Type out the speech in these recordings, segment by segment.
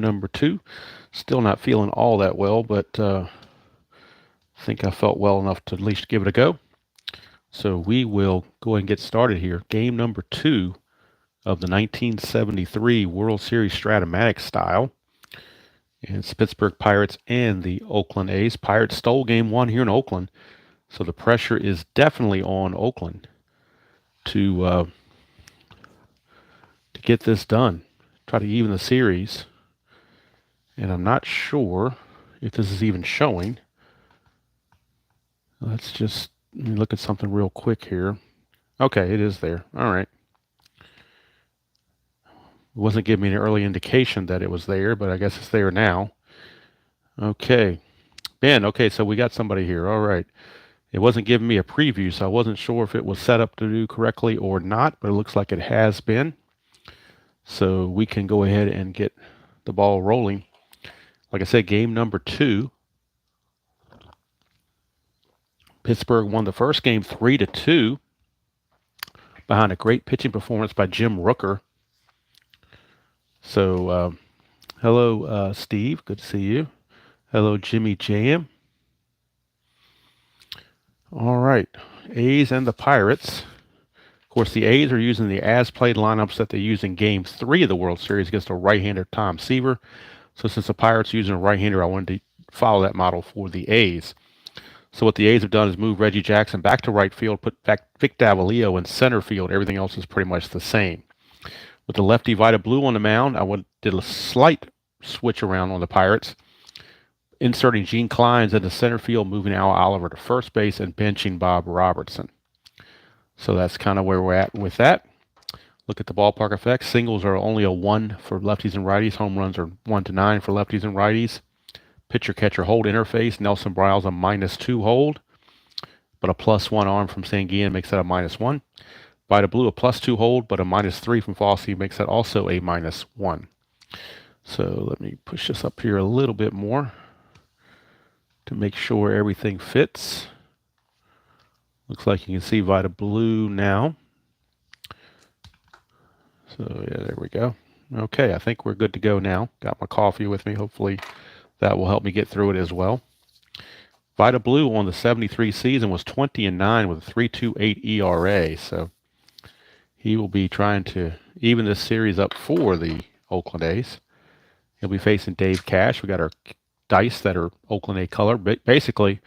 Number 2. Still not feeling all that well, but I think I felt well enough to at least give it a go. So we will go ahead and get started here. Game number 2 of the 1973 World Series Strat-O-Matic style. And it's Pittsburgh Pirates and the Oakland A's. Pirates stole game 1 here in Oakland, so the pressure is definitely on Oakland to get this done, try to even the series. And I'm not sure if this is even showing. Let me look at something real quick here. Okay, it is there. All right. It wasn't giving me an early indication that it was there, but I guess it's there now. Okay. Ben, okay, so we got somebody here. All right. It wasn't giving me a preview, so I wasn't sure if it was set up to do correctly or not, but it looks like it has been. So we can go ahead and get the ball rolling. Like I said, game number 2. Pittsburgh won the first game 3-2 behind a great pitching performance by Jim Rooker. So, hello, Steve. Good to see you. Hello, Jimmy Jam. All right. A's and the Pirates. Of course, the A's are using the as-played lineups that they used in Game 3 of the World Series against a right-hander Tom Seaver. So since the Pirates are using a right-hander, I wanted to follow that model for the A's. So what the A's have done is move Reggie Jackson back to right field, put back Vic Davalillo in center field. Everything else is pretty much the same. With the lefty Vida Blue on the mound, I did a slight switch around on the Pirates, inserting Gene Clines into center field, moving Al Oliver to first base, and benching Bob Robertson. So that's kind of where we're at with that. Look at the ballpark effects. Singles are only a 1 for lefties and righties. Home runs are 1-9 for lefties and righties. Pitcher-catcher hold interface. Nelson Briles a -2 hold, but a +1 arm from Sanguian makes that a -1. Vida Blue a +2 hold, but a -3 from Fossey makes that also a -1. So let me push this up here a little bit more to make sure everything fits. Looks like you can see Vida Blue now. So yeah, there we go. Okay, I think we're good to go now. Got my coffee with me. Hopefully that will help me get through it as well. Vida Blue on the 73 season was 20-9 with a 3.28 ERA. So he will be trying to even this series up for the Oakland A's. He'll be facing Dave Cash. We got our dice that are Oakland A color. Basically,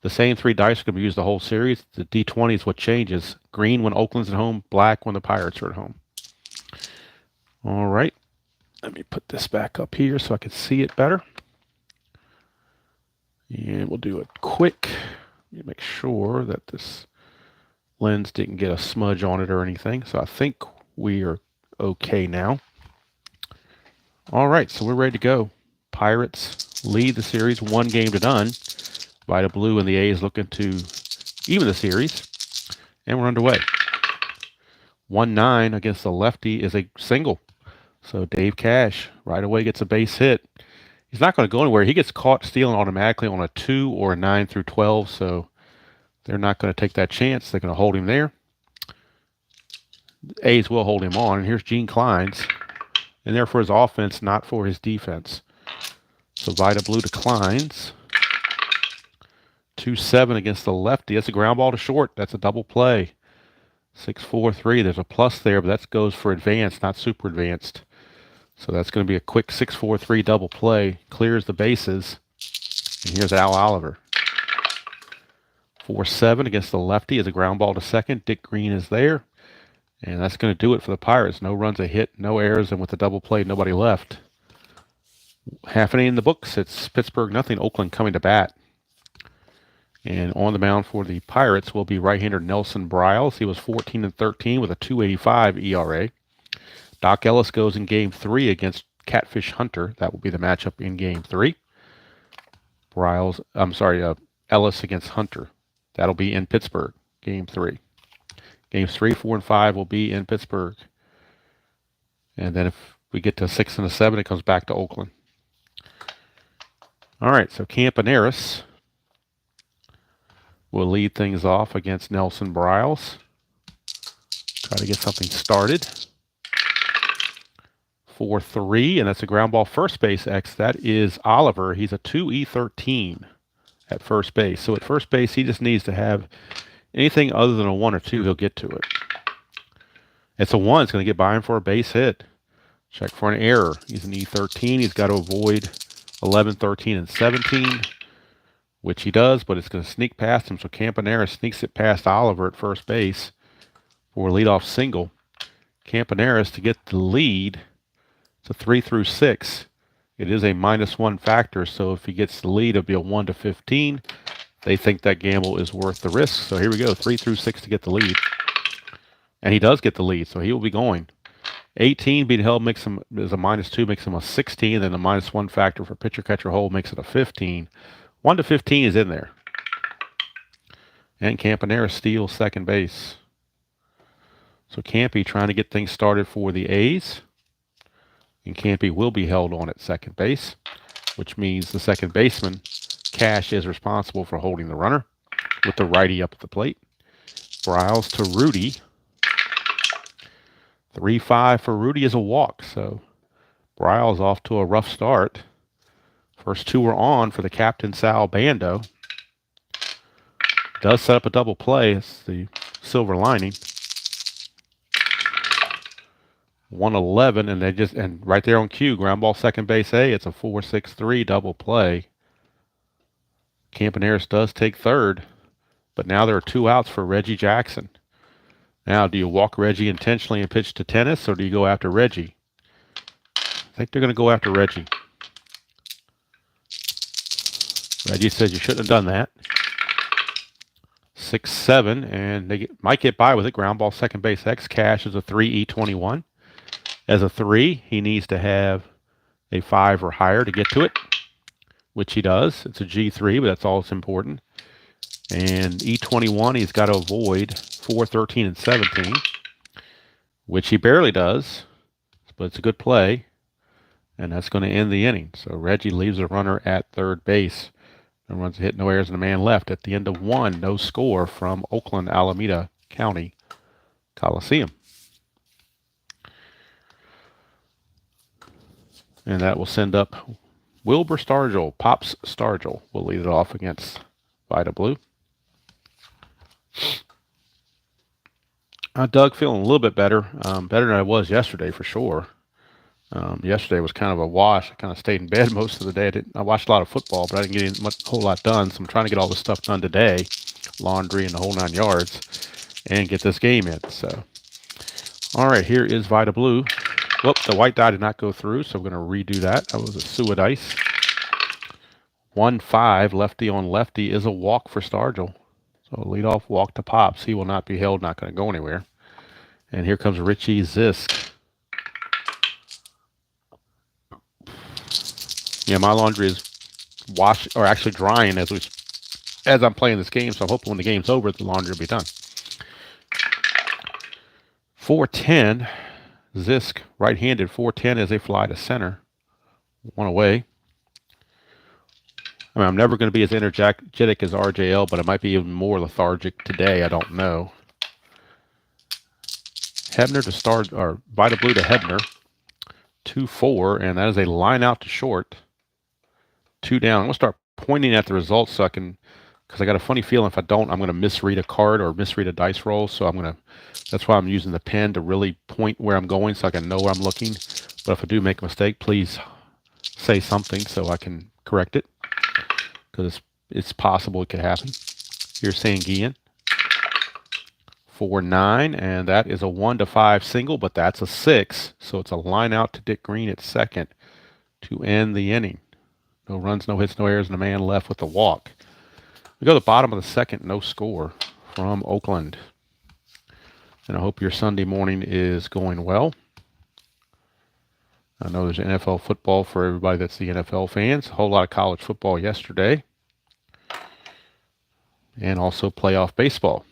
the same 3 dice are going to be used the whole series. The D20 is what changes. Green when Oakland's at home, black when the Pirates are at home. All right. Let me put this back up here so I can see it better. And we'll do it quick. Let me make sure that this lens didn't get a smudge on it or anything. So I think we are okay now. All right, so we're ready to go. Pirates lead the series 1-0. Vida Blue and the A's looking to even the series. And we're underway. 1-9 against the lefty is a single. So Dave Cash right away gets a base hit. He's not going to go anywhere. He gets caught stealing automatically on a 2 or a 9 through 12, so they're not going to take that chance. They're going to hold him there. The A's will hold him on. And here's Gene Clines. And there for his offense, not for his defense. So Vida Blue to Clines. 2-7 against the lefty. That's a ground ball to short. That's a double play. 6-4-3. There's a plus there, but that goes for advanced, not super advanced. So that's going to be a quick 6-4-3 double play. Clears the bases. And here's Al Oliver. 4-7 against the lefty is a ground ball to second. Dick Green is there. And that's going to do it for the Pirates. No runs, a hit, no errors, and with the double play, nobody left. Half inning in the books. It's Pittsburgh nothing, Oakland coming to bat. And on the mound for the Pirates will be right-hander Nelson Briles. He was 14-13 with a 2.85 ERA. Doc Ellis goes in Game 3 against Catfish Hunter. That will be the matchup in Game 3. Ellis against Hunter. That'll be in Pittsburgh, Game 3. Games 3, 4, and 5 will be in Pittsburgh. And then if we get to a 6 and a 7, it comes back to Oakland. All right, so Campaneris will lead things off against Nelson Briles. Try to get something started. 4-3, and that's a ground ball first base X. That is Oliver. He's a 2E13 at first base. So at first base, he just needs to have anything other than a 1 or 2, he'll get to it. It's a 1. It's going to get by him for a base hit. Check for an error. He's an E13. He's got to avoid 11, 13, and 17, which he does, but it's going to sneak past him. So Campanera sneaks it past Oliver at first base for a leadoff single. Campaneris to get the lead. It's a 3 through 6. It is a -1 factor, so if he gets the lead, it'll be a 1 to 15. They think that gamble is worth the risk. So here we go, 3 through 6 to get the lead. And he does get the lead, so he will be going. 18 being held makes him is a -2, makes him a 16, then a -1 factor for pitcher catcher hold makes it a 15. 1 to 15 is in there. And Campanera steals second base. So Campy trying to get things started for the A's. And Campy will be held on at second base, which means the second baseman, Cash, is responsible for holding the runner with the righty up at the plate. Briles to Rudy. 3-5 for Rudy is a walk, so Briles off to a rough start. First 2 are on for the captain, Sal Bando. Does set up a double play. It's the silver lining. 111, and right there on cue, ground ball second base A. It's a 4-6-3 double play. Campaneris does take third, but now there are 2 outs for Reggie Jackson. Now, do you walk Reggie intentionally and pitch to Tennis, or do you go after Reggie? I think they're going to go after Reggie. Reggie says you shouldn't have done that. 6-7, and they might get by with it. Ground ball second base X. Cash is a 3E21. As a 3, he needs to have a 5 or higher to get to it, which he does. It's a G3, but that's all that's important. And E21, he's got to avoid 4, 13, and 17, which he barely does, but it's a good play, and that's going to end the inning. So Reggie leaves a runner at third base. No runs, hit, no errors, and a man left. At the end of 1, no score from Oakland, Alameda County Coliseum. And that will send up Wilbur Stargell. Pops Stargell will lead it off against Vita Blue. Doug feeling a little bit better. Better than I was yesterday for sure. Yesterday was kind of a wash. I kind of stayed in bed most of the day. I watched a lot of football, but I didn't get a whole lot done. So I'm trying to get all this stuff done today. Laundry and the whole 9 yards. And get this game in. So, all right, here is Vita Blue. Whoop, the white die did not go through, so we're going to redo that. That was a Sua dice. 1-5, lefty on lefty is a walk for Stargell. So leadoff walk to Pops. He will not be held, not going to go anywhere. And here comes Richie Zisk. Yeah, my laundry is washed, or actually drying as I'm playing this game, so I'm hoping when the game's over, the laundry will be done. 4-10. Zisk, right-handed, 4-10 is a fly to center. 1 away. I mean, I'm never going to be as energetic as RJL, but I might be even more lethargic today. I don't know. Hebner to start, or Vita Blue to Hebner. 2-4, and that is a line out to short. 2 down. I'm going to start pointing at the results so I can, because I got a funny feeling if I don't, I'm going to misread a card or misread a dice roll. So that's why I'm using the pen to really point where I'm going so I can know where I'm looking. But if I do make a mistake, please say something so I can correct it, because it's possible it could happen. Here's Sanguian. 4-9, and that is a 1-5 single, but that's a 6. So it's a line out to Dick Green at second to end the inning. No runs, no hits, no errors, and a man left with a walk. We go to the bottom of the second, no score from Oakland. And I hope your Sunday morning is going well. I know there's NFL football for everybody that's the NFL fans. A whole lot of college football yesterday. And also playoff baseball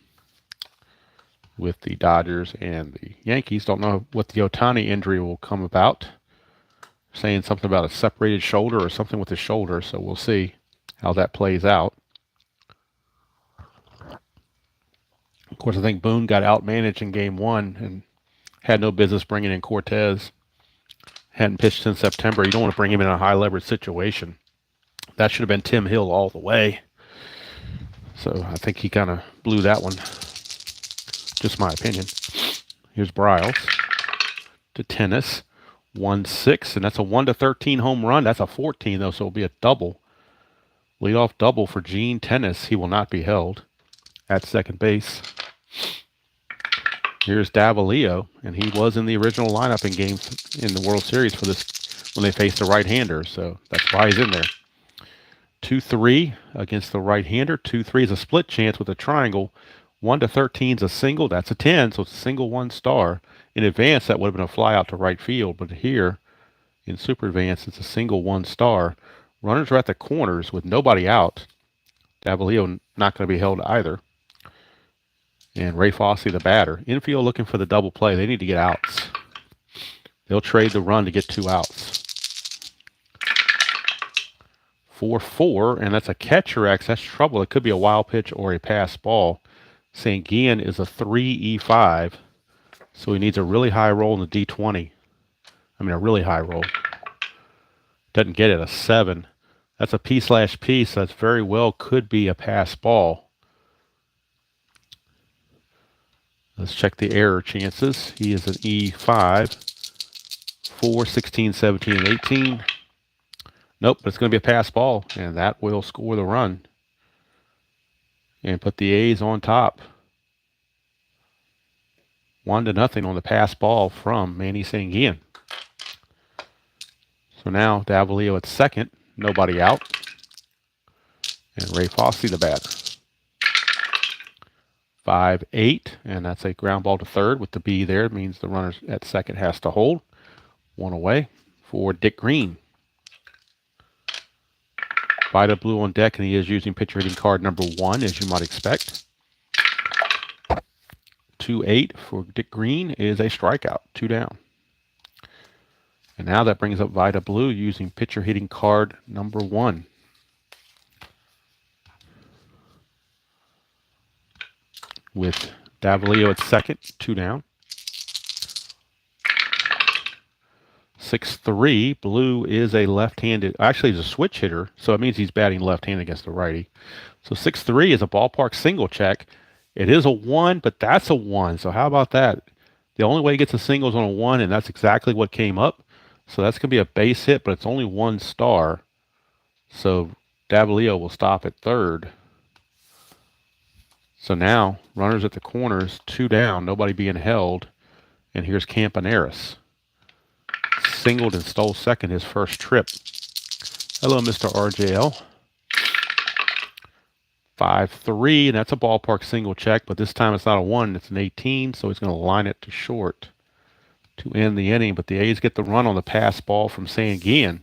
with the Dodgers and the Yankees. Don't know what the Ohtani injury will come about. Saying something about a separated shoulder or something with his shoulder, so we'll see how that plays out. Of course, I think Boone got outmanaged in game 1 and had no business bringing in Cortez. Hadn't pitched since September. You don't want to bring him in a high leverage situation. That should have been Tim Hill all the way. So I think he kind of blew that one. Just my opinion. Here's Briles to tennis. 1-6, and that's a 1-13 home run. That's a 14, though, so it'll be a double. Leadoff double for Gene Tennis. He will not be held at second base. Here's Davalillo, and he was in the original lineup in games in the World Series for this when they faced the right-hander, so that's why he's in there. 2-3 against the right-hander. 2-3 is a split chance with a triangle. 1-13 is a single. That's a 10, so it's a single 1-star. In advance, that would have been a fly out to right field, but here in super advance, it's a single 1-star. Runners are at the corners with nobody out. Davalillo not going to be held either. And Ray Fosse, the batter. Infield looking for the double play. They need to get outs. They'll trade the run to get 2 outs. 4-4, and that's a catcher X. That's trouble. It could be a wild pitch or a pass ball. Sanguian is a 3E5, so he needs a really high roll in the D20. I mean, a really high roll. Doesn't get it, a 7. That's a P/P, so that's very well could be a pass ball. Let's check the error chances. He is an E5, 4, 16, 17, and 18. Nope, but it's going to be a pass ball, and that will score the run and put the A's on top. 1-0 on the pass ball from Manny Sanguian. So now Davalillo at second, nobody out, and Ray Fosse the batter. 5-8, and that's a ground ball to third with the B there. It means the runner at second has to hold. 1 away for Dick Green. Vida Blue on deck, and he is using pitcher hitting card number 1, as you might expect. 2-8 for Dick Green is a strikeout, 2 down. And now that brings up Vida Blue using pitcher hitting card number 1. With Davalillo at second, 2 down. 6-3. Blue is a left-handed, actually he's a switch hitter, so it means he's batting left-handed against the righty. So 6-3 is a ballpark single check. It is a 1, but that's a 1. So how about that? The only way he gets a single is on a 1, and that's exactly what came up. So that's going to be a base hit, but it's only 1 star. So Davalillo will stop at third. So now, runners at the corners, 2 down, nobody being held. And here's Campaneris. Singled and stole second his first trip. Hello, Mr. RJL. 5-3, and that's a ballpark single check, but this time it's not a 1, it's an 18, so he's going to line it to short to end the inning. But the A's get the run on the pass ball from Sanguian.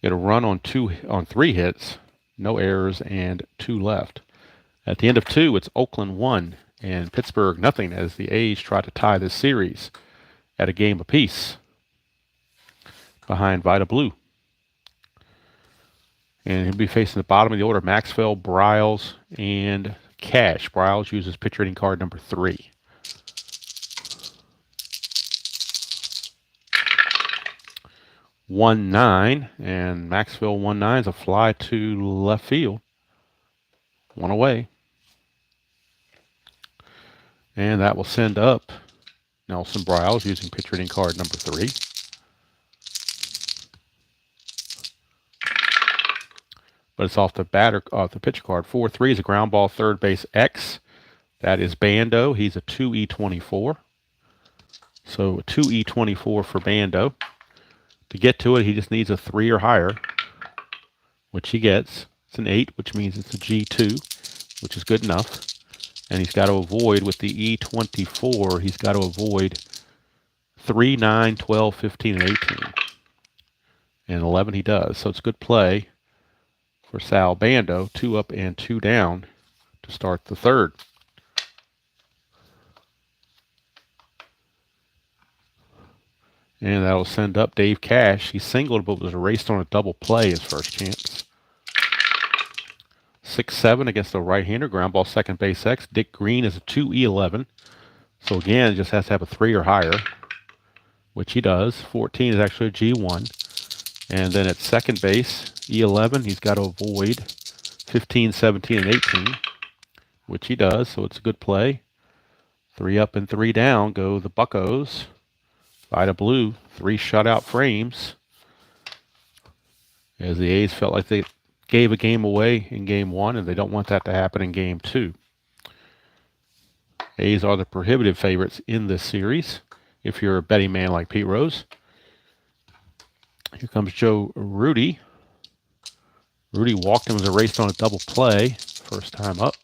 Get a run on 3 hits, no errors, and 2 left. At the end of 2, it's Oakland 1 and Pittsburgh nothing as the A's try to tie this series at a game apiece behind Vida Blue. And he'll be facing the bottom of the order, Maxwell, Briles, and Cash. Briles uses pitcher hitting card number 3. One 9, and Maxwell 1-9 is a fly to left field. 1 away. And that will send up Nelson Briles using pitcher hitting card number 3. But it's off the pitcher card. 4-3 is a ground ball third base X. That is Bando. He's a 2E24. So 2E24 for Bando. To get to it, he just needs a 3 or higher, which he gets. It's an 8, which means it's a G2, which is good enough. And he's got to avoid, with the E24, he's got to avoid 3, 9, 12, 15, and 18. And 11 he does. So it's good play for Sal Bando. 2 up and 2 down to start the third. And that'll send up Dave Cash. He singled but was erased on a double play his first chance. 6-7 against the right-hander. Ground ball second base X. Dick Green is a 2E11. So again, just has to have a 3 or higher. which he does. 14 is actually a G1. And then at second base, E11, he's got to avoid 15, 17, and 18, which he does, so it's a good play. 3 up and 3 down go the Buccos. Vida Blue, 3 shutout frames, as the A's felt like they gave a game away in Game 1, and they don't want that to happen in Game 2. A's are the prohibitive favorites in this series, if you're a betting man like Pete Rose. Here comes Joe Rudi. Rudi walked him as a race on a double play, first time up.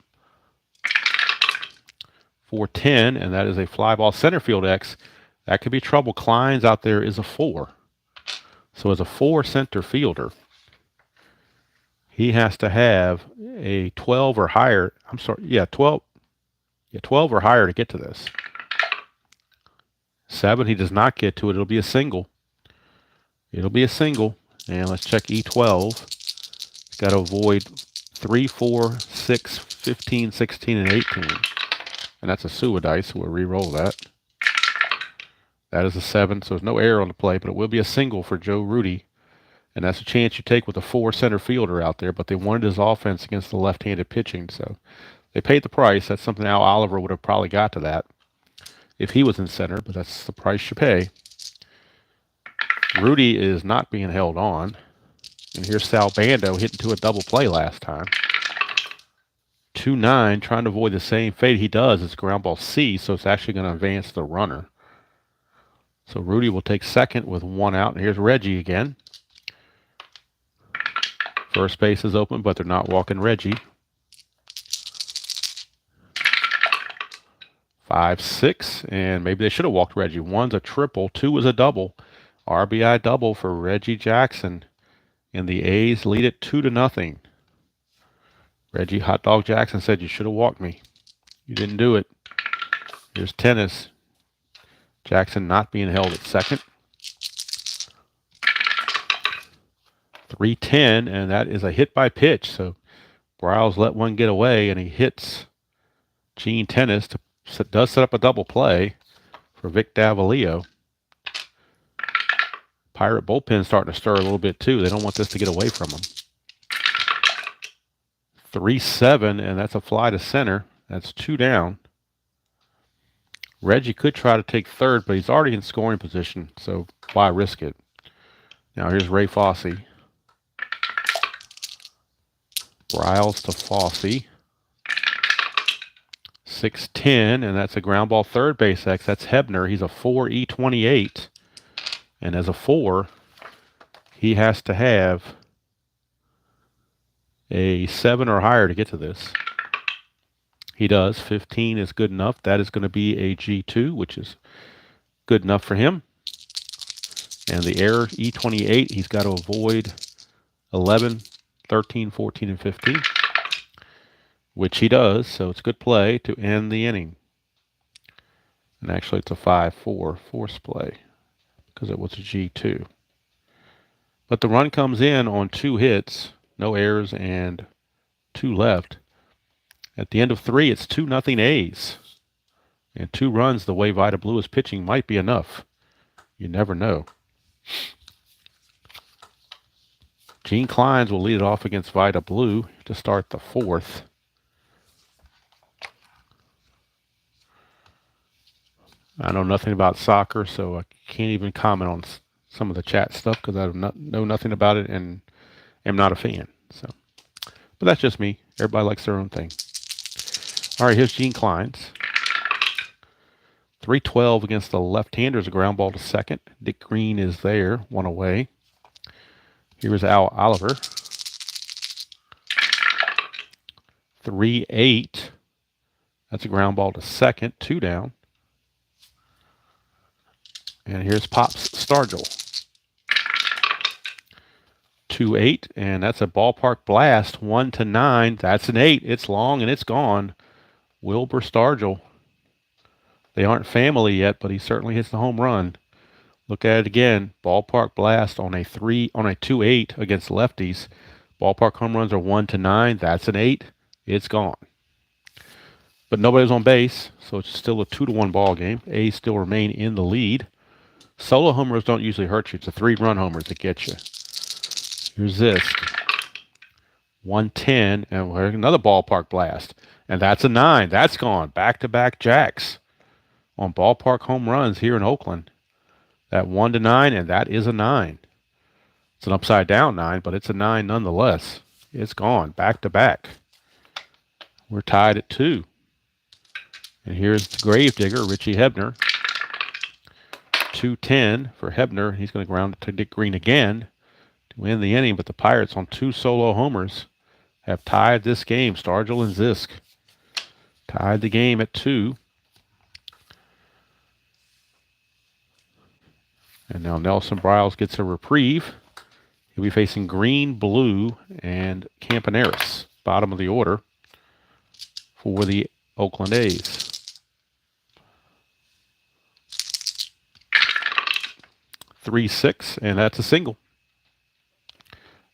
4-10, and that is a fly ball center field X. That could be trouble. Kleins out there is a 4. So as a 4 center fielder, he has to have a 12 or higher. 12 or higher to get to this. 7, he does not get to it. It'll be a single. It'll be a single. And let's check E12. He's got to avoid 3, 4, 6, 15, 16, and 18. And that's a Suwa dice, so we'll re-roll that. That is a 7, so there's no error on the play, but it will be a single for Joe Rudi. And that's a chance you take with a 4 center fielder out there, but they wanted his offense against the left-handed pitching, so they paid the price. That's something Al Oliver would have probably got to that if he was in center, but that's the price you pay. Rudi is not being held on. And here's Sal Bando hitting to a double play last time. 2-9, trying to avoid the same fate he does. It's ground ball C, so it's actually going to advance the runner. So Rudi will take second with 1 out, and here's Reggie again. First base is open, but they're not walking Reggie. 5, 6, and maybe they should have walked Reggie. 1's a triple, 2 is a double. RBI double for Reggie Jackson, and the A's lead it 2-0. Reggie Hot Dog Jackson said, "You should have walked me. You didn't do it." Here's tennis. Jackson not being held at second. 3-10, and that is a hit by pitch. So Briles let one get away, and he hits Gene Tennis. Does set up a double play for Vic Davalillo. Pirate bullpen starting to stir a little bit too. They don't want this to get away from them. 3-7, and that's a fly to center. That's 2 down. Reggie could try to take third, but he's already in scoring position, so why risk it? Now here's Ray Fosse. Briles to Fosse. 6-10, and that's a ground ball third base X. That's Hebner. He's a 4 E28. And as a 4, he has to have a 7 or higher to get to this. He does. 15 is good enough. That is going to be a G2, which is good enough for him. And the error, E28, he's got to avoid 11, 13, 14, and 15, which he does. So it's a good play to end the inning. And actually, it's a 5-4 force play because it was a G2. But the run comes in on 2 hits, no errors, and 2 left. At the end of 3, it's 2-0 A's. And 2 runs, the way Vida Blue is pitching, might be enough. You never know. Gene Kleins will lead it off against Vida Blue to start the 4th. I know nothing about soccer, so I can't even comment on some of the chat stuff because I know nothing about it and am not a fan. So, but that's just me. Everybody likes their own thing. All right, here's Gene Kleins. 3-12 against the left-handers, a ground ball to second. Dick Green is there, 1 away. Here's Al Oliver. 3-8. That's a ground ball to second, 2 down. And here's Pops Stargell. 2-8, and that's a ballpark blast, 1-9. That's an 8. It's long and it's gone. Wilbur Stargell. They aren't family yet, but he certainly hits the home run. Look at it again. Ballpark blast on a 2-8 against lefties. Ballpark home runs are 1-9. That's an 8. It's gone. But nobody's on base, so it's still a 2-1 ball game. A's still remain in the lead. Solo homers don't usually hurt you. It's the 3-run homers that get you. Here's this. 110, and another ballpark blast. And that's a 9. That's gone. Back-to-back jacks on ballpark home runs here in Oakland. That 1-9, and that is a 9. It's an upside-down 9, but it's a 9 nonetheless. It's gone. Back-to-back. We're tied at 2. And here's the gravedigger, Richie Hebner. 2-10 for Hebner. He's going to ground it to Dick Green again to win the inning, but the Pirates on 2 solo homers have tied this game. Stargell and Zisk tied the game at 2. And now Nelson Briles gets a reprieve. He'll be facing Green, Blue, and Campaneris, bottom of the order for the Oakland A's. 3-6, and that's a single.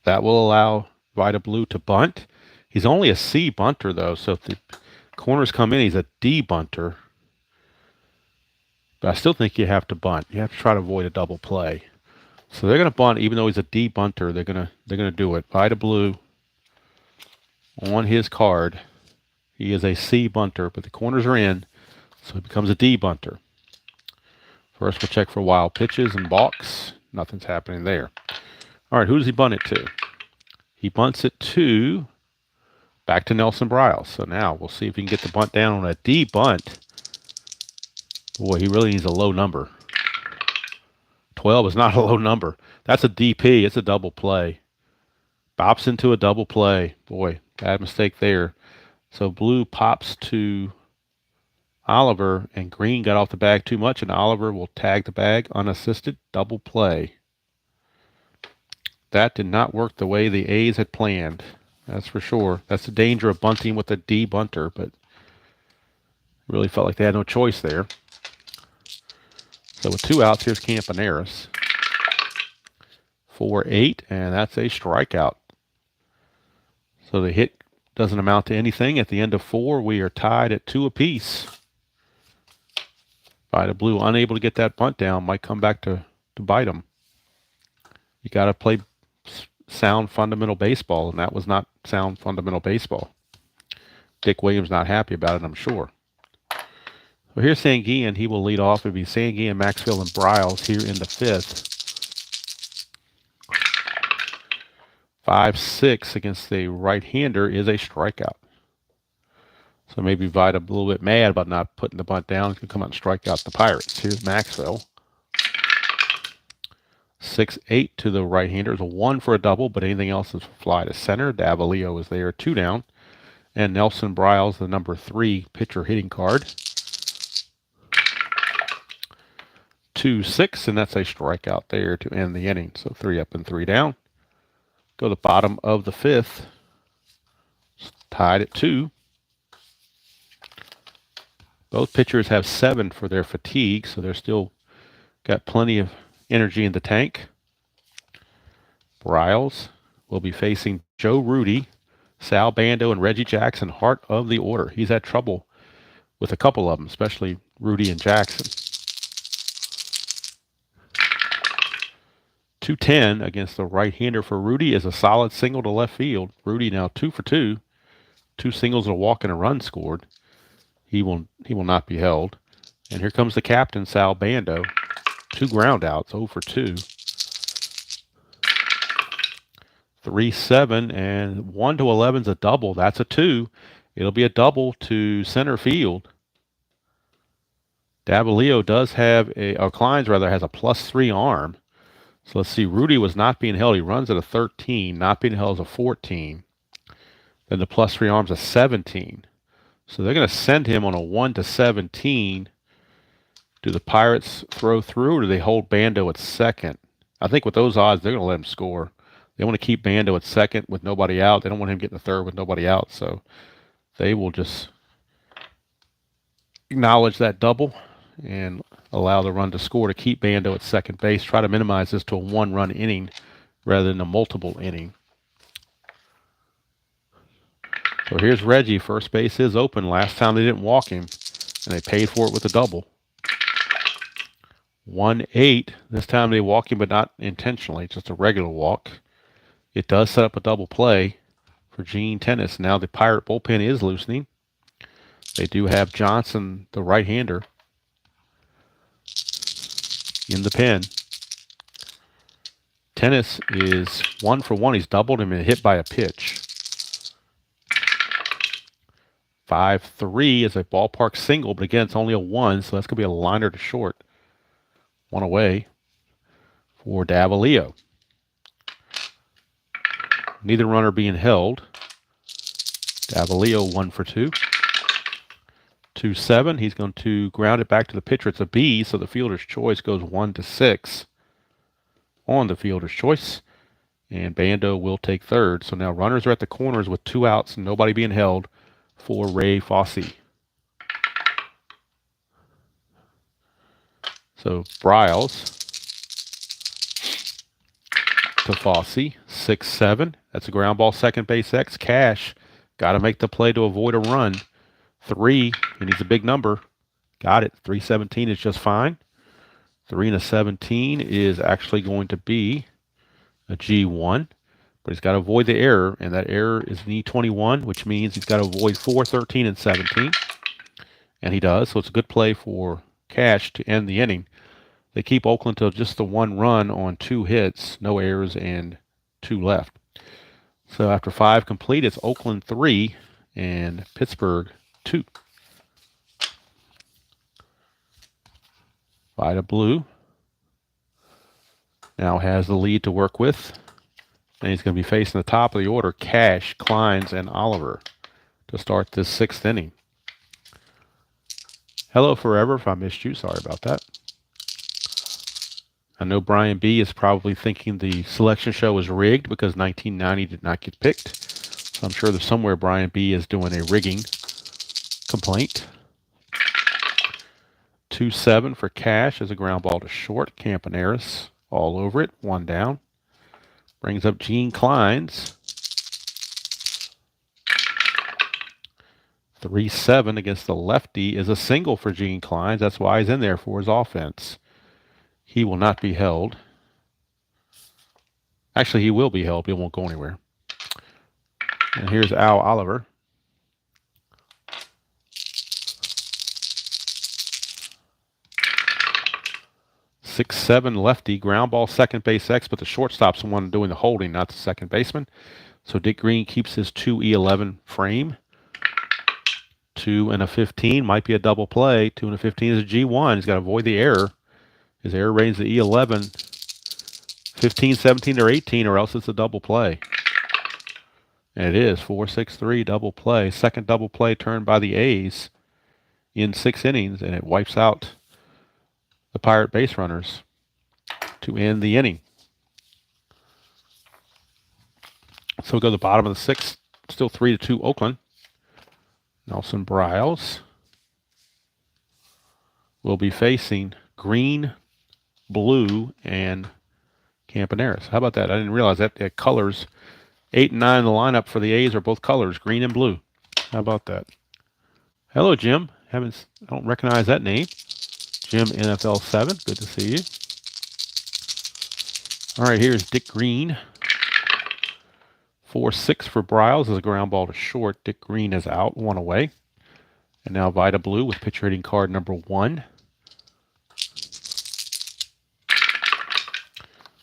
That will allow Vida Blue to bunt. He's only a C bunter, though, so if the corners come in, he's a D bunter. But I still think you have to bunt. You have to try to avoid a double play. So they're going to bunt, even though he's a D bunter. They're going to do it. Vida Blue on his card. He is a C bunter, but the corners are in, so he becomes a D bunter. First, we'll check for wild pitches and balks. Nothing's happening there. All right, who does he bunt it to? He bunts it to back to Nelson Briles. So now we'll see if he can get the bunt down on a D bunt. Boy, he really needs a low number. 12 is not a low number. That's a DP. It's a double play. Bops into a double play. Boy, bad mistake there. So Blue pops to Oliver, and Green got off the bag too much, and Oliver will tag the bag unassisted. Double play. That did not work the way the A's had planned. That's for sure. That's the danger of bunting with a D bunter, but really felt like they had no choice there. So with 2 outs, here's Campaneris. 4-8, and that's a strikeout. So the hit doesn't amount to anything. At the end of 4, we are tied at 2 apiece. Vida Blue unable to get that bunt down, might come back to bite him. You got to play sound fundamental baseball, and that was not sound fundamental baseball. Dick Williams not happy about it, I'm sure. So here's Sanguillen. He will lead off. It'll be Sanguillen, Maxfield, and Briles here in the 5th. 5-6 against the right-hander is a strikeout. So maybe Vida a little bit mad about not putting the bunt down. He's going to come out and strike out the Pirates. Here's Maxwell. 6-8 to the right-hander. It's a 1 for a double, but anything else is fly to center. Davalillo is there, 2 down. And Nelson Briles, the number 3 pitcher hitting card. 2-6, and that's a strikeout there to end the inning. So 3 up and 3 down. Go to the bottom of the 5th. Tied at 2. Both pitchers have 7 for their fatigue, so they're still got plenty of energy in the tank. Briles will be facing Joe Rudy, Sal Bando, and Reggie Jackson, heart of the order. He's had trouble with a couple of them, especially Rudy and Jackson. 2-10 against the right-hander for Rudy is a solid single to left field. Rudy now 2 for 2. 2 singles and a walk and a run scored. He will not be held. And here comes the captain, Sal Bando. 2 ground outs, 0 for 2. 3-7, and 1-11 is a double. That's a 2. It'll be a double to center field. Davalillo does have or Kleins rather, has a +3 arm. So let's see, Rudy was not being held. He runs at a 13, not being held as a 14. Then the +3 arm's a 17. So they're going to send him on a 1-17. Do the Pirates throw through, or do they hold Bando at second? I think with those odds, they're going to let him score. They want to keep Bando at second with nobody out. They don't want him getting the third with nobody out. So they will just acknowledge that double and allow the run to score to keep Bando at second base. Try to minimize this to a 1-run inning rather than a multiple inning. So here's Reggie. First base is open. Last time they didn't walk him, and they paid for it with a double. 1-8. This time they walk him, but not intentionally, just a regular walk. It does set up a double play for Gene Tennis. Now the Pirate bullpen is loosening. They do have Johnson, the right-hander, in the pen. Tennis is 1 for 1. He's doubled him and hit by a pitch. 5-3 is a ballpark single, but again, it's only a 1, so that's going to be a liner to short. 1 away for Davalillo. Neither runner being held. Davalillo 1 for 2. 2-7. He's going to ground it back to the pitcher. It's a B, so the fielder's choice goes 1-6 on the fielder's choice. And Bando will take third. So now runners are at the corners with 2 outs and nobody being held for Ray Fosse. So Briles to Fosse, 6-7. That's a ground ball, second base X. Cash got to make the play to avoid a run. 3, he needs a big number. Got it. 317 is just fine. 3-17 is actually going to be a G1, but he's got to avoid the error, and that error is an E21, which means he's got to avoid 4, 13, and 17, and he does. So it's a good play for Cash to end the inning. They keep Oakland to just the 1 run on 2 hits, no errors, and 2 left. So after 5 complete, it's Oakland 3 and Pittsburgh 2. Vida Blue now has the lead to work with. And he's going to be facing the top of the order, Cash, Kleins, and Oliver to start this 6th inning. Hello forever if I missed you. Sorry about that. I know Brian B. is probably thinking the selection show was rigged because 1990 did not get picked. So I'm sure there's somewhere Brian B. is doing a rigging complaint. 2-7 for Cash as a ground ball to short. Campaneris all over it. 1 down. Brings up Gene Kleins. 3-7 against the lefty is a single for Gene Kleins. That's why he's in there for his offense. He will not be held. Actually, he will be held, but he won't go anywhere. And here's Al Oliver. Six, 7 lefty, ground ball, second base X, but the shortstop's the one doing the holding, not the second baseman. So Dick Green keeps his 2E11 frame. 2 and a 15 might be a double play. 2 and a 15 is a G1. He's got to avoid the error. His error range is E11, 15, 17, or 18, or else it's a double play. And it is 4-6-3 double play. Second double play turned by the A's in 6 innings, and it wipes out the Pirate base runners to end the inning. So we go to the bottom of the 6th, still 3-2 Oakland. Nelson Briles will be facing Green, Blue, and Campaneris. How about that? I didn't realize that. Colors 8 and 9 in the lineup for the A's are both colors, green and blue. How about that? Hello, Jim. I don't recognize that name. Jim NFL 7. Good to see you. All right, here's Dick Green. 4-6 for Briles as a ground ball to short. Dick Green is out, 1 away. And now Vida Blue with pitcher hitting card number 1.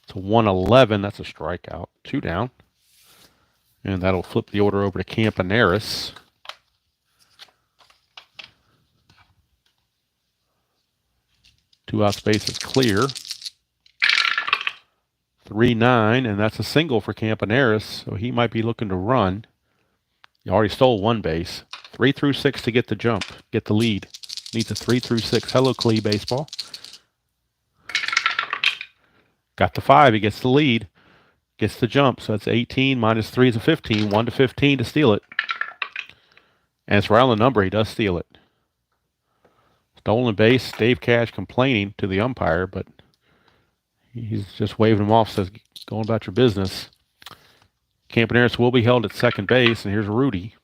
To 111, that's a strikeout. 2 down. And that'll flip the order over to Campaneris. Two out space is clear. 3-9, and that's a single for Campaneris, so he might be looking to run. He already stole 1 base. 3 through 6 to get the jump, get the lead. Needs a 3 through 6. Hello, Clee Baseball. Got the 5. He gets the lead. Gets the jump. So that's 18 minus 3 is a 15. 1 to 15 to steal it. And it's right on the number. He does steal it. Stolen base. Dave Cash complaining to the umpire, but he's just waving him off, says, going about your business. Campaneris will be held at second base, and here's Rudy.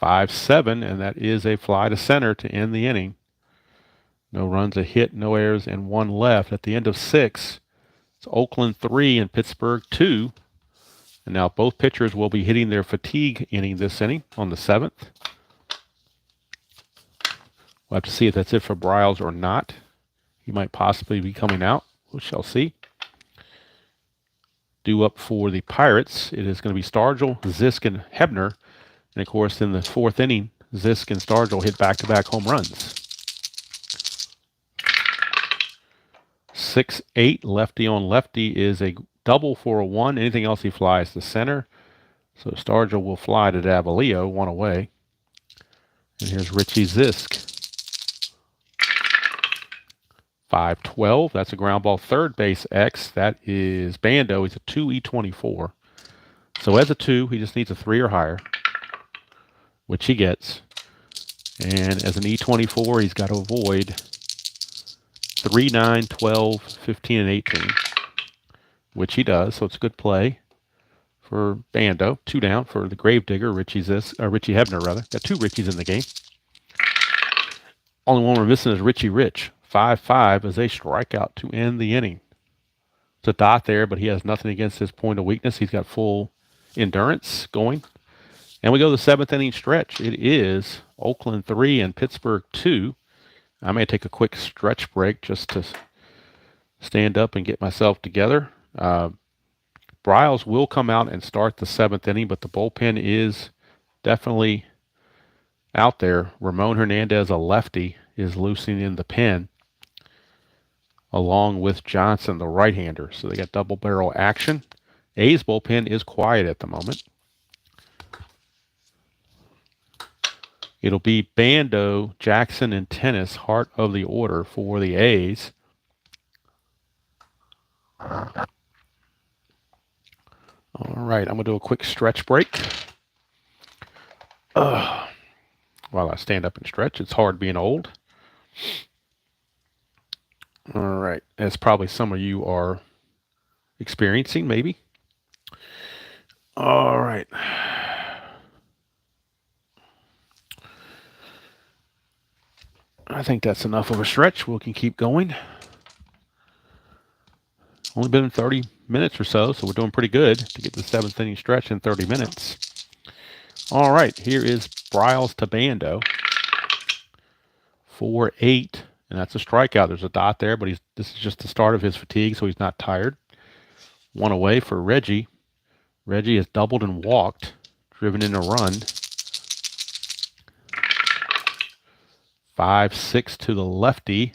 5-7, and that is a fly to center to end the inning. No runs, a hit, no errors, and 1 left. At the end of 6, it's Oakland 3 and Pittsburgh 2. And now both pitchers will be hitting their fatigue inning this inning on the 7th. We'll have to see if that's it for Briles or not. He might possibly be coming out. We shall see. Due up for the Pirates, it is going to be Stargell, Zisk, and Hebner. And, of course, in the 4th inning, Zisk and Stargell hit back-to-back home runs. 6-8, lefty on lefty is a double for a 1. Anything else he flies to center. So Stargell will fly to Davalillo, 1 away. And here's Richie Zisk. 5-12, that's a ground ball, third base X. That is Bando. He's a 2E24. So as a 2, he just needs a 3 or higher, which he gets. And as an E24, he's got to avoid 3, 9, 12, 15, and 18, which he does. So it's a good play for Bando. 2 down for the Gravedigger, Richie Hebner, rather. Got 2 Richies in the game. Only one we're missing is Richie Rich. 5-5 as a strikeout to end the inning. It's a dot there, but he has nothing against his point of weakness. He's got full endurance going. And we go to the 7th inning stretch. It is Oakland 3 and Pittsburgh 2. I may take a quick stretch break just to stand up and get myself together. Briles will come out and start the 7th inning, but the bullpen is definitely out there. Ramon Hernandez, a lefty, is loosening in the pen, along with Johnson, the right-hander. So they got double barrel action. A's bullpen is quiet at the moment. It'll be Bando, Jackson, and Tennis, heart of the order for the A's. All right, I'm going to do a quick stretch break. While I stand up and stretch, it's hard being old. All right, as probably some of you are experiencing, maybe. All right. I think that's enough of a stretch. We can keep going. Only been 30 minutes or so, so we're doing pretty good to get the 7th inning stretch in 30 minutes. All right, here is Briles to Bando. 4-8, and that's a strikeout. There's a dot there, but this is just the start of his fatigue, so he's not tired. 1 away for Reggie. Reggie has doubled and walked, driven in a run. 5-6 to the lefty.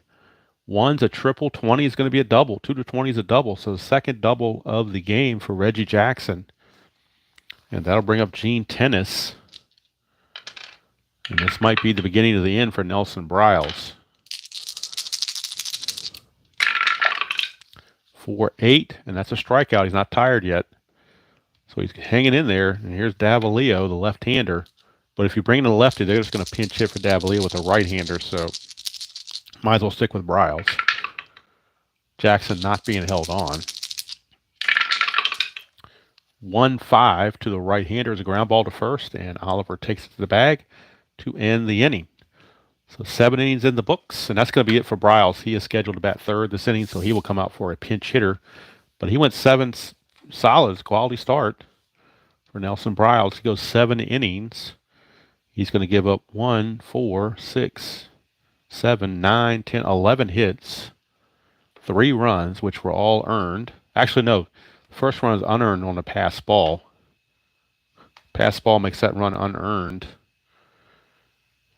1's a triple, 20 is going to be a double. 2 to 20 is a double. So the second double of the game for Reggie Jackson. And that'll bring up Gene Tennis. And this might be the beginning of the end for Nelson Briles. 4-8, and that's a strikeout. He's not tired yet. So he's hanging in there. And here's Davalillo, the left-hander. But if you bring in a lefty, they're just going to pinch hit for Davalillo with a right-hander. So might as well stick with Briles. Jackson not being held on. 1-5 to the right-hander is a ground ball to first, and Oliver takes it to the bag to end the inning. So 7 innings in the books, and that's going to be it for Briles. He is scheduled to bat third this inning, so he will come out for a pinch hitter. But he went 7 solids, quality start for Nelson Briles. He goes 7 innings. He's going to give up 1, 4, 6, 7, 9, 10, 11 hits, 3 runs, which were all earned. Actually, no. The first run is unearned on a pass ball. Pass ball makes that run unearned.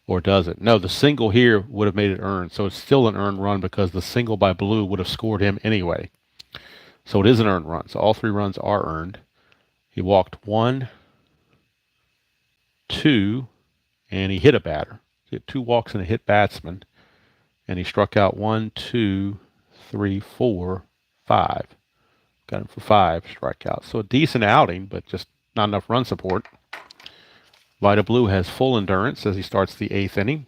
Or does it? No, the single here would have made it earned. So it's still an earned run because the single by Blue would have scored him anyway. So it is an earned run. So all 3 runs are earned. He walked 1, 2, and he hit a batter. He had 2 walks and a hit batsman. And he struck out 1, 2, 3, 4, 5. Got him for 5 strikeouts. So a decent outing, but just not enough run support. Vida Blue has full endurance as he starts the 8th inning.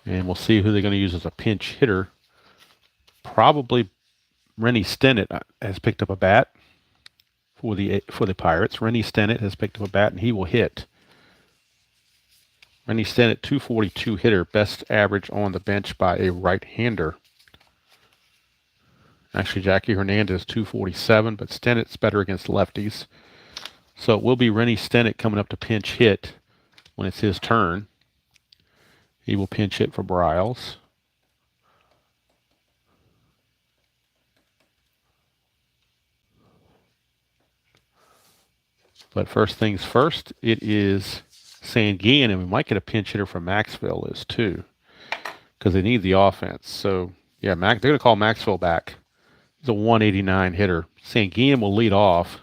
And we'll see who they're going to use as a pinch hitter. Probably Rennie Stennett has picked up a bat for the Pirates. Rennie Stennett has picked up a bat, and he will hit. Rennie Stennett, 242 hitter, best average on the bench by a right-hander. Actually, Jackie Hernandez, 247, but Stennett's better against lefties. So it will be Rennie Stennett coming up to pinch hit when it's his turn. He will pinch hit for Briles. But first things first, it is Sanguillen, and we might get a pinch hitter from Maxville is too, because they need the offense. So yeah, they're going to call Maxville back. He's a 189 hitter. Sanguillen will lead off,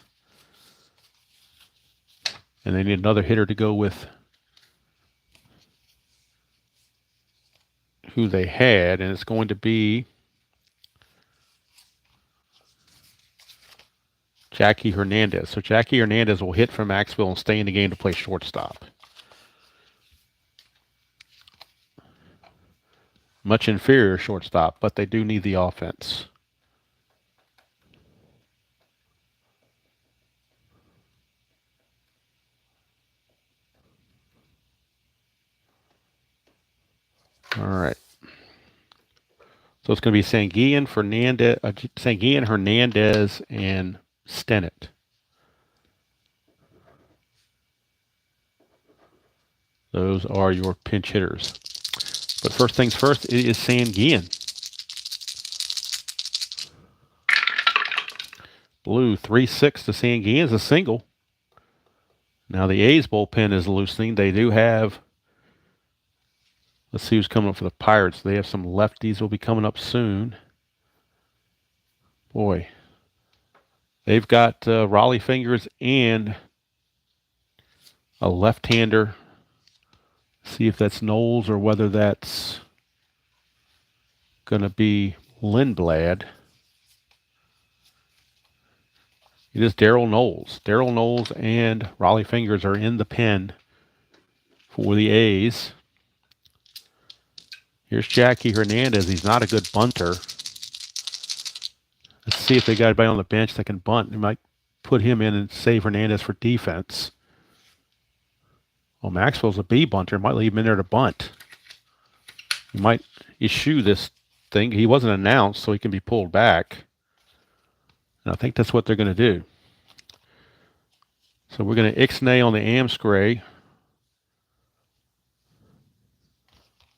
and they need another hitter to go with who they had, and it's going to be Jackie Hernandez. So Jackie Hernandez will hit from Maxville and stay in the game to play shortstop. Much inferior shortstop, but they do need the offense. All right. So it's going to be Sanguillen, Hernandez, and Stennett. Those are your pinch hitters. But first things first, it is Sanguillen. Blue, 3-6 to Sanguillen is a single. Now the A's bullpen is loosening. They do have, let's see who's coming up for the Pirates. They have some lefties will be coming up soon. Boy, they've got Raleigh Fingers and a left-hander. See if that's Knowles or whether that's going to be Lindblad. It is Daryl Knowles. Daryl Knowles and Raleigh Fingers are in the pen for the A's. Here's Jackie Hernandez. He's not a good bunter. Let's see if they got anybody on the bench that can bunt. They might put him in and save Hernandez for defense. Well, Maxwell's a B bunter. Might leave him in there to bunt. You might eschew this thing. He wasn't announced, so he can be pulled back. And I think that's what they're going to do. So we're going to ixnay on the Amscray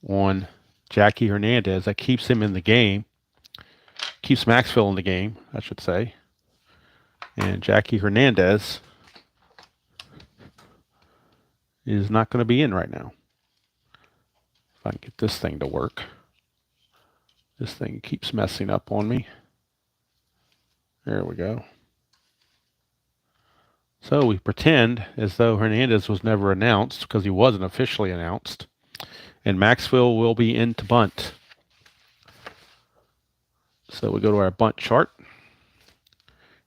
on Jackie Hernandez. That keeps him in the game. Keeps Maxville in the game, I should say. And Jackie Hernandez is not going to be in right now. If I can get this thing to work. This thing keeps messing up on me. There we go. So we pretend as though Hernandez was never announced because he wasn't officially announced. And Maxville will be in to bunt. So we go to our bunt chart.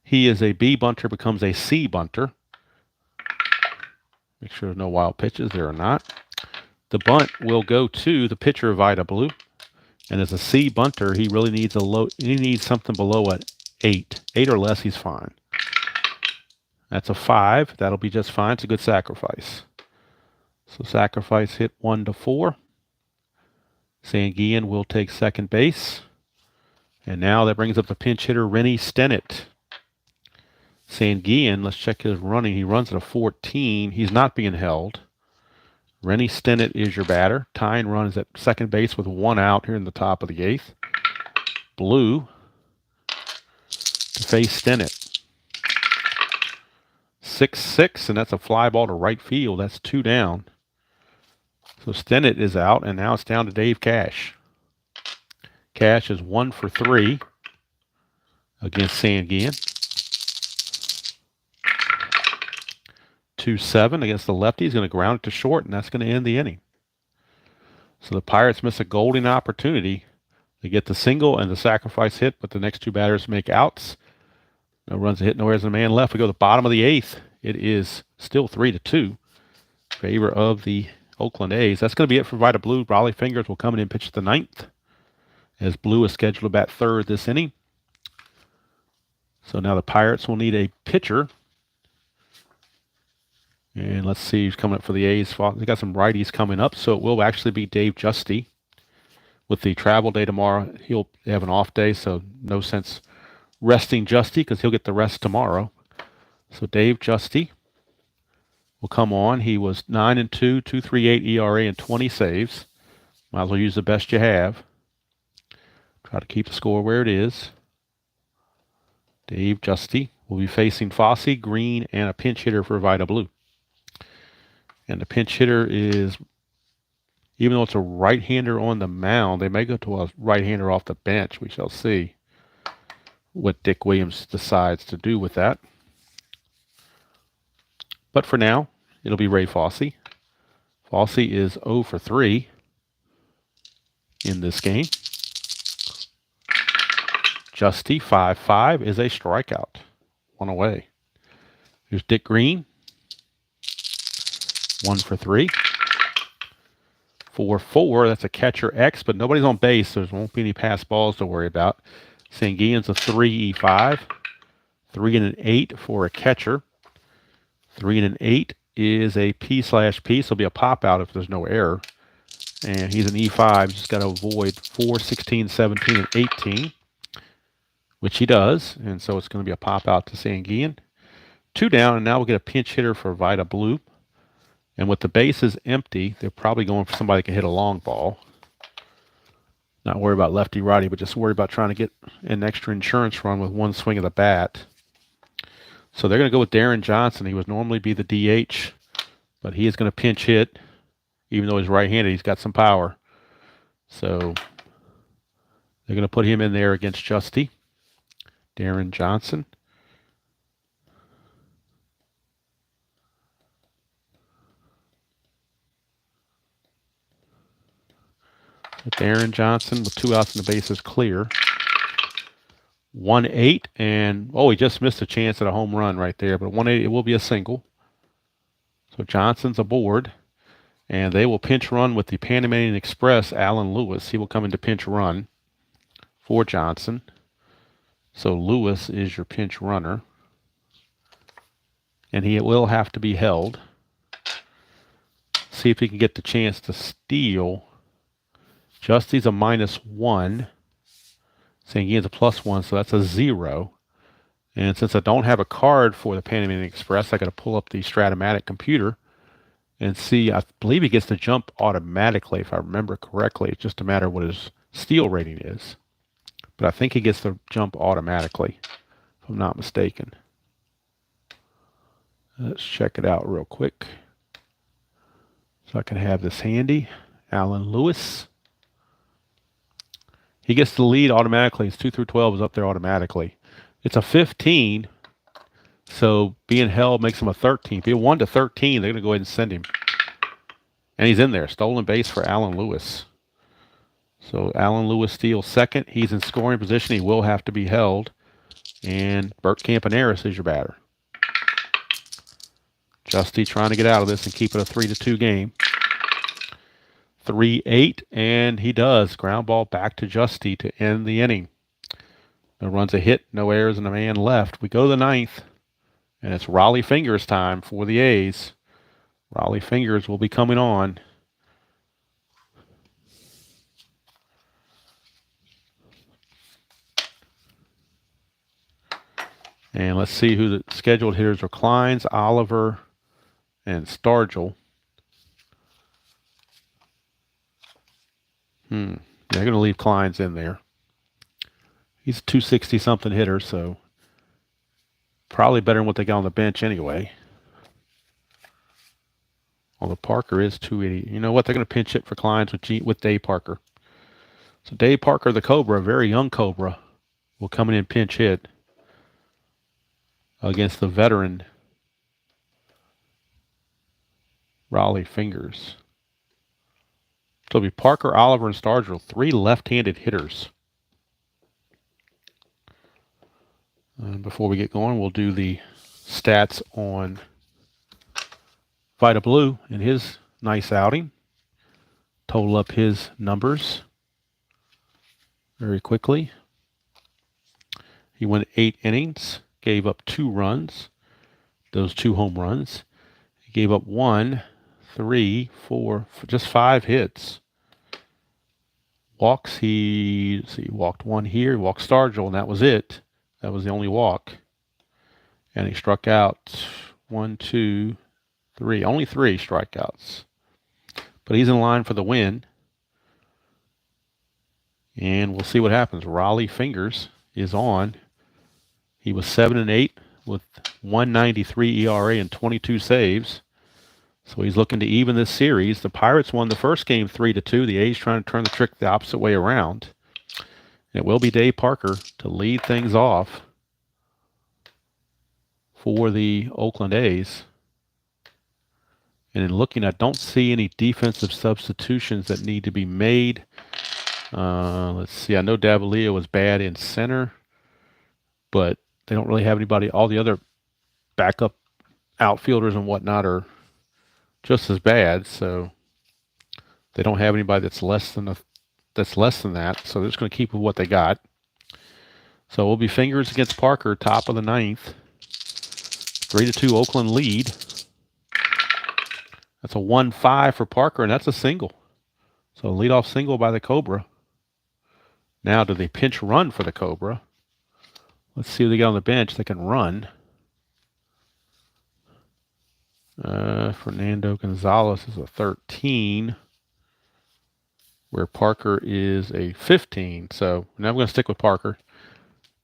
He is a B bunter, becomes a C bunter. Make sure there's no wild pitches. There are not. The bunt will go to the pitcher, Vida Blue. And as a C bunter, he really needs he needs something below an 8. 8 or less, he's fine. That's a 5. That'll be just fine. It's a good sacrifice. So sacrifice hit 1 to 4. Sanguillen will take second base. And now that brings up the pinch hitter, Rennie Stennett. Sanguillen, let's check his running. He runs at a 14. He's not being held. Rennie Stennett is your batter. Tying run is at second base with 1 out here in the top of the 8th. Blue to face Stennett. 6-6, and that's a fly ball to right field. That's 2 down. So Stennett is out, and now it's down to Dave Cash. Cash is 1 for 3 against Sanguillen. 2-7 against the lefty. He's going to ground it to short, and that's going to end the inning. So the Pirates miss a golden opportunity. They get the single and the sacrifice hit, but the next 2 batters make outs. No runs, a hit, no errors, and a man left. We go to the bottom of the 8th. It is still 3-2 in favor of the Oakland A's. That's going to be it for Vida Blue. Raleigh Fingers will come in and pitch the 9th, as Blue is scheduled to bat 3rd this inning. So now the Pirates will need a pitcher. And let's see who's coming up for the A's. They got some righties coming up, so it will actually be Dave Justy. With the travel day tomorrow, he'll have an off day, so no sense resting Justy because he'll get the rest tomorrow. So Dave Justy will come on. He was 9-2, 2.38 ERA, and 20 saves. Might as well use the best you have. Try to keep the score where it is. Dave Justy will be facing Fosse, Green, and a pinch hitter for Vida Blue. And the pinch hitter is, even though it's a right-hander on the mound, they may go to a right-hander off the bench. We shall see what Dick Williams decides to do with that. But for now, it'll be Ray Fosse. Fosse is 0 for 3 in this game. Justy, 5-5, is a strikeout. One away. Here's Dick Green. 1 for 3. 4-4, that's a catcher X, but nobody's on base, so there won't be any pass balls to worry about. Sanguillen's a 3 E5. 3 and an 8 for a catcher. 3 and an 8 is a P/P, so it'll be a pop out if there's no error. And he's an E5, just got to avoid 4, 16, 17, and 18, which he does. And so it's going to be a pop out to Sanguillen. 2 down, and now we'll get a pinch hitter for Vida Blue. And with the bases empty, they're probably going for somebody that can hit a long ball. Not worry about lefty-righty, but just worry about trying to get an extra insurance run with one swing of the bat. So they're going to go with Darren Johnson. He would normally be the DH, but he is going to pinch hit. Even though he's right-handed, he's got some power. So they're going to put him in there against Justy. Darren Johnson. With Darren Johnson with 2 outs and the bases clear. 1-8, and he just missed a chance at a home run right there, but 1-8, it will be a single. So Johnson's aboard, and they will pinch run with the Panamanian Express, Alan Lewis. He will come into pinch run for Johnson. So Lewis is your pinch runner, and he will have to be held. See if he can get the chance to steal. Justy's a -1. Sanguillen's a +1, so that's a 0. And since I don't have a card for the Panamanian Express, I got to pull up the Strat-O-Matic computer and see. I believe he gets to jump automatically, if I remember correctly. It's just a matter of what his steal rating is. But I think he gets to jump automatically, if I'm not mistaken. Let's check it out real quick, so I can have this handy. Alan Lewis. He gets the lead automatically. His 2 through 12 is up there automatically. It's a 15, so being held makes him a 13. If he 1 to 13, they're going to go ahead and send him. And he's in there. Stolen base for Alan Lewis. So Alan Lewis steals second. He's in scoring position. He will have to be held. And Bert Campaneris is your batter. Justy trying to get out of this and keep it a 3-2 game. 3-8, and he does. Ground ball back to Justy to end the inning. No runs a hit, no errors, and a man left. We go to the 9th, and it's Raleigh Fingers time for the A's. Raleigh Fingers will be coming on. And let's see who the scheduled hitters are. Kleins, Oliver, and Stargell. They're going to leave Kleins in there. He's a 260-something hitter, so probably better than what they got on the bench anyway. Although Parker is 280. You know what? They're going to pinch hit for Kleins with Dave Parker. So Dave Parker, the Cobra, a very young Cobra, will come in and pinch hit against the veteran Raleigh Fingers. So it'll be Parker, Oliver, and Stargell, 3 left-handed hitters. And before we get going, we'll do the stats on Vida Blue in his nice outing. Total up his numbers very quickly. He went 8 innings, gave up 2 runs, those 2 home runs. He gave up 1, 3, 4, just 5 hits. Walks, he walked 1 here, he walked Stargell, and that was it. That was the only walk. And he struck out 1, 2, 3, only 3 strikeouts. But he's in line for the win. And we'll see what happens. Raleigh Fingers is on. He was 7-8 with 1.93 ERA and 22 saves. So he's looking to even this series. The Pirates won the first game 3-2. The A's trying to turn the trick the opposite way around. And it will be Dave Parker to lead things off for the Oakland A's. And in looking, I don't see any defensive substitutions that need to be made. Let's see. I know Davalillo was bad in center, but they don't really have anybody. All the other backup outfielders and whatnot are just as bad, so they don't have anybody that's less than that. So they're just going to keep with what they got. So it will be Fingers against Parker, top of the 9th. 3-2 Oakland lead. That's a 1-5 for Parker, and that's a single. So a leadoff single by the Cobra. Now, do they pinch run for the Cobra? Let's see who they got on the bench that can run. Fernando Gonzalez is a 13, where Parker is a 15. So now I'm going to stick with Parker.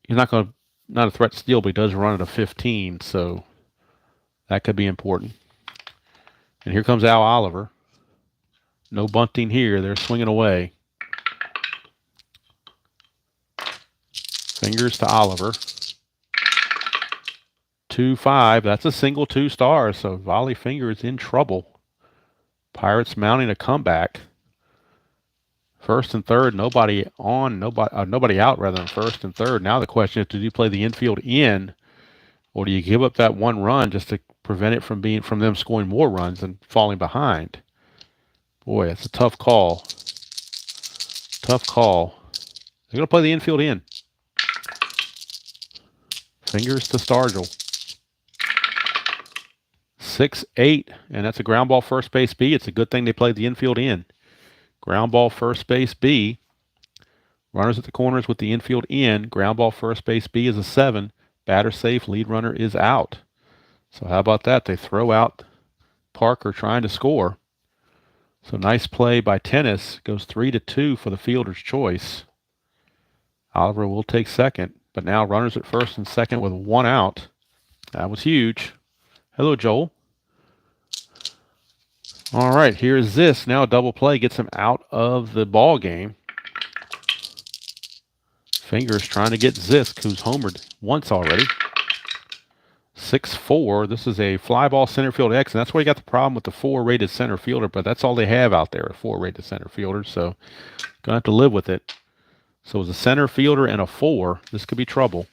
He's not a threat to steal, but he does run at a 15, so that could be important. And here comes Al Oliver. No bunting here. They're swinging away. Fingers to Oliver. 2-5. That's a single 2 stars. So Volley Fingers in trouble. Pirates mounting a comeback. First and third, nobody out rather than first and third. Now the question is, do you play the infield in, or do you give up that 1 run just to prevent it from them scoring more runs and falling behind? Boy, that's a tough call. Tough call. They're going to play the infield in. Fingers to Stargell. 6-8, and that's a ground ball first base B. It's a good thing they played the infield in. Ground ball first base B. Runners at the corners with the infield in. Ground ball first base B is a 7. Batter safe, lead runner is out. So how about that? They throw out Parker trying to score. So nice play by Tennis. Goes 3-2 for the fielder's choice. Oliver will take second, but now runners at first and second with 1 out. That was huge. Hello, Joel. All right, here's this. Now a double play gets him out of the ball game. Fingers trying to get Zisk, who's homered once already. 6-4. This is a fly ball center field X, and that's why you got the problem with the 4-rated center fielder, but that's all they have out there, a 4-rated center fielder, so going to have to live with it. So as a center fielder and a 4, this could be trouble.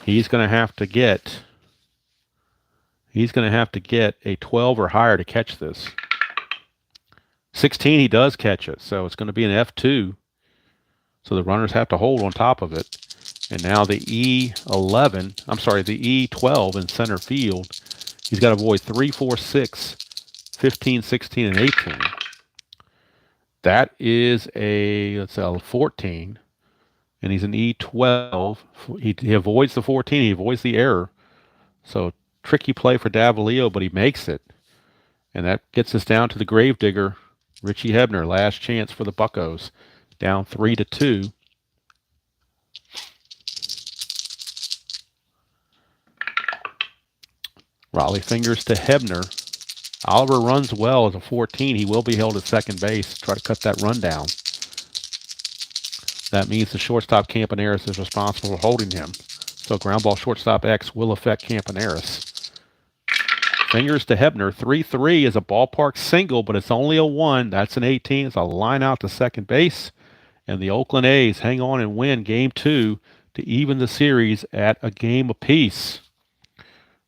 He's going to have to get a 12 or higher to catch this. 16, he does catch it, so it's going to be an F2. So the runners have to hold on top of it. And now the the E12 in center field, he's got to avoid 3, 4, 6, 15, 16, and 18. That is a 14, and he's an E12. He avoids the 14, he avoids the error. So tricky play for Davalillo, but he makes it. And that gets us down to the gravedigger, Richie Hebner. Last chance for the Buccos. Down 3-2. Raleigh Fingers to Hebner. Oliver runs well as a 14. He will be held at second base. Try to cut that run down. That means the shortstop Campaneris is responsible for holding him. So ground ball shortstop X will affect Campaneris. Fingers to Hebner. 3-3 is a ballpark single, but it's only a 1. That's an 18. It's a line out to second base. And the Oakland A's hang on and win Game 2 to even the series at a game apiece.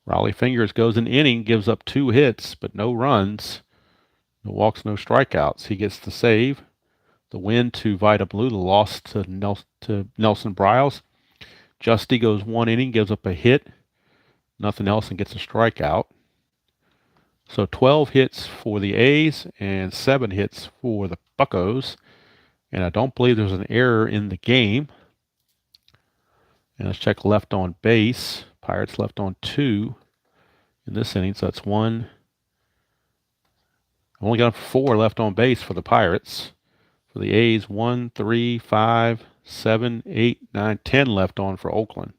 Raleigh Fingers goes an inning, gives up 2 hits, but no runs. No walks, no strikeouts. He gets the save. The win to Vita Blue, the loss to Nelson Briles. Justy goes 1 inning, gives up a hit, nothing else, and gets a strikeout. So 12 hits for the A's and 7 hits for the Buccos. And I don't believe there's an error in the game. And let's check left on base. Pirates left on 2 in this inning, so that's 1. I've only got 4 left on base for the Pirates. For the A's, 1, 3, 5, 7, 8, 9, 10 left on for Oakland.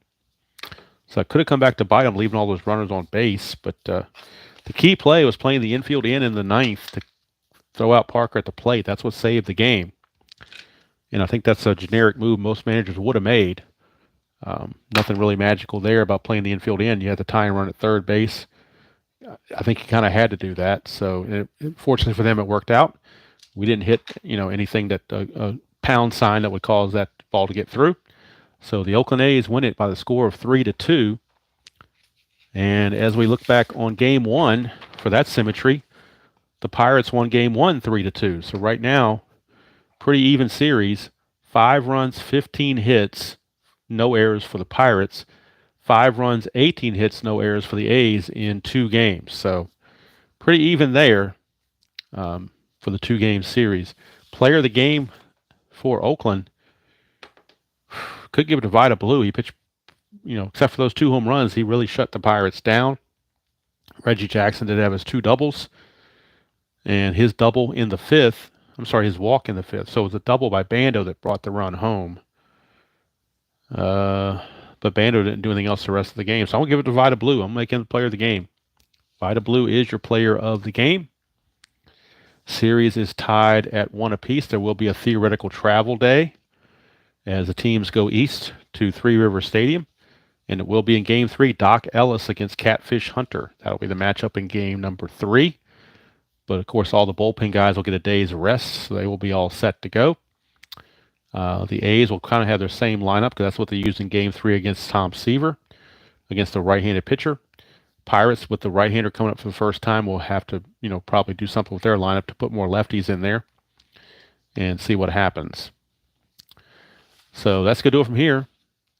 So I could have come back to bite them, leaving all those runners on base, but the key play was playing the infield in the 9th to throw out Parker at the plate. That's what saved the game. And I think that's a generic move most managers would have made. Nothing really magical there about playing the infield in. You had the tying run at third base. I think he kind of had to do that. So fortunately for them, it worked out. We didn't hit, anything that a pound sign that would cause that ball to get through. So the Oakland A's win it by the score of 3-2. And as we look back on Game 1 for that symmetry, the Pirates won Game 1 3-2. So right now, pretty even series. 5 runs, 15 hits, no errors for the Pirates. 5 runs, 18 hits, no errors for the A's in 2 games. So pretty even there for the 2-game series. Player of the game for Oakland, could give it to Vida Blue. He pitched, except for those 2 home runs, he really shut the Pirates down. Reggie Jackson did have his 2 doubles. And his double in the 5th, his walk in the 5th. So it was a double by Bando that brought the run home. But Bando didn't do anything else the rest of the game. So I'm going to give it to Vida Blue. I'm making the player of the game. Vida Blue is your player of the game. Series is tied at 1 apiece. There will be a theoretical travel day as the teams go east to Three River Stadium. And it will be in Game 3, Doc Ellis against Catfish Hunter. That'll be the matchup in game number 3. But, of course, all the bullpen guys will get a day's rest, so they will be all set to go. The A's will kind of have their same lineup because that's what they used in Game 3 against Tom Seaver, against a right-handed pitcher. Pirates, with the right-hander coming up for the first time, will have to, probably do something with their lineup to put more lefties in there and see what happens. So that's going to do it from here.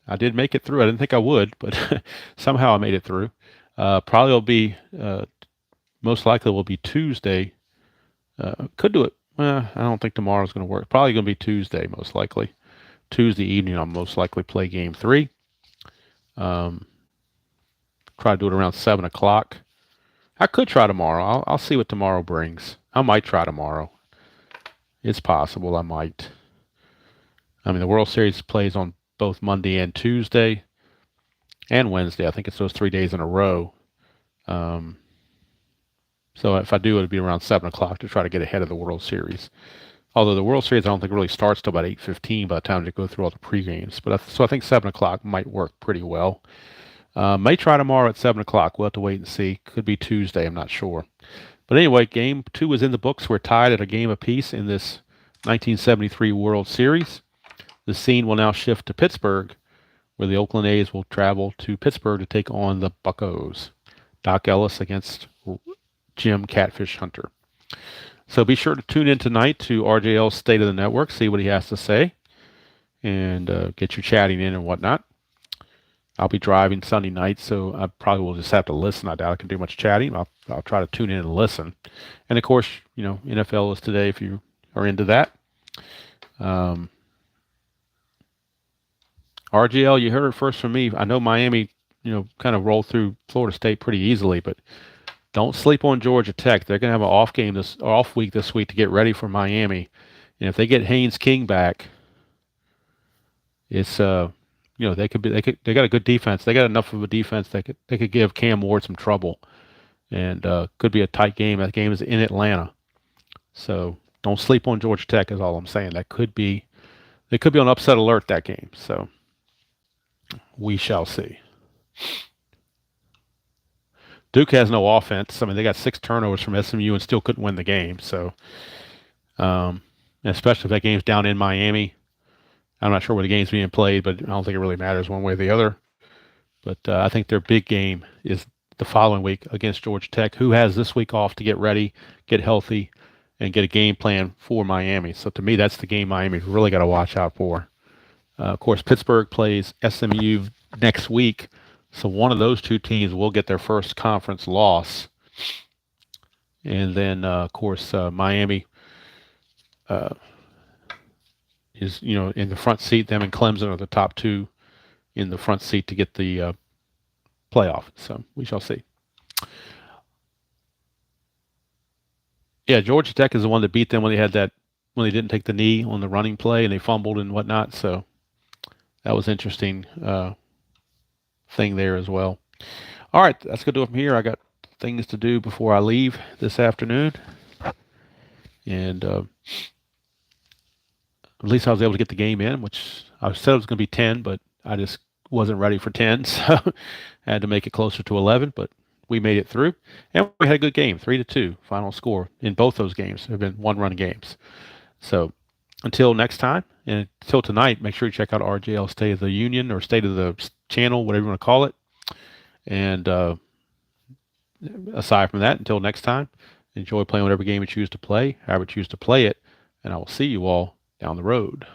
I did make it through. I didn't think I would, but somehow I made it through. Probably will be, most likely will be Tuesday. Could do it. I don't think tomorrow's going to work. Probably going to be Tuesday, most likely. Tuesday evening, I'll most likely play Game 3. Try to do it around 7 o'clock. I could try tomorrow. I'll see what tomorrow brings. I might try tomorrow. It's possible I might. The World Series plays on both Monday and Tuesday and Wednesday. I think it's those 3 days in a row. So if I do, it would be around 7 o'clock to try to get ahead of the World Series. Although the World Series, I don't think really starts till about 8:15 by the time they go through all the pre-games. So I think 7 o'clock might work pretty well. May try tomorrow at 7 o'clock. We'll have to wait and see. Could be Tuesday. I'm not sure. But anyway, Game 2 is in the books. We're tied at a game apiece in this 1973 World Series. The scene will now shift to Pittsburgh, where the Oakland A's will travel to Pittsburgh to take on the Buccos. Doc Ellis against Jim Catfish Hunter. So be sure to tune in tonight to RJL's State of the Network, see what he has to say, and get your chatting in and whatnot. I'll be driving Sunday night, so I probably will just have to listen. I doubt I can do much chatting. I'll try to tune in and listen. And, of course, NFL is today if you are into that. RGL, you heard it first from me. I know Miami, kind of rolled through Florida State pretty easily, but don't sleep on Georgia Tech. They're going to have an off week this week to get ready for Miami. And if they get Haynes King back, it's they got a good defense. They got enough of a defense they could give Cam Ward some trouble, and could be a tight game. That game is in Atlanta, so don't sleep on Georgia Tech. Is all I'm saying. They could be on upset alert that game. So we shall see. Duke has no offense. They got 6 turnovers from SMU and still couldn't win the game. So, especially if that game's down in Miami. I'm not sure where the game's being played, but I don't think it really matters one way or the other. But I think their big game is the following week against Georgia Tech, who has this week off to get ready, get healthy, and get a game plan for Miami. So to me, that's the game Miami's really got to watch out for. Of course, Pittsburgh plays SMU next week. So one of those two teams will get their first conference loss. And then, of course, Miami is, in the front seat. Them and Clemson are the top two in the front seat to get the playoff. So we shall see. Yeah, Georgia Tech is the one that beat them when they didn't take the knee on the running play and they fumbled and whatnot. So that was interesting thing there as well. All right, that's going to do it from here. I got things to do before I leave this afternoon. And at least I was able to get the game in, which I said it was going to be 10, but I just wasn't ready for 10. So I had to make it closer to 11, but we made it through. And we had a good game, 3-2 final score in both those games. Have been one-run games. So until next time, and until tonight, make sure you check out RJL State of the Union or State of the Channel, whatever you want to call it. And aside from that, until next time, enjoy playing whatever game you choose to play, however you choose to play it, and I will see you all down the road.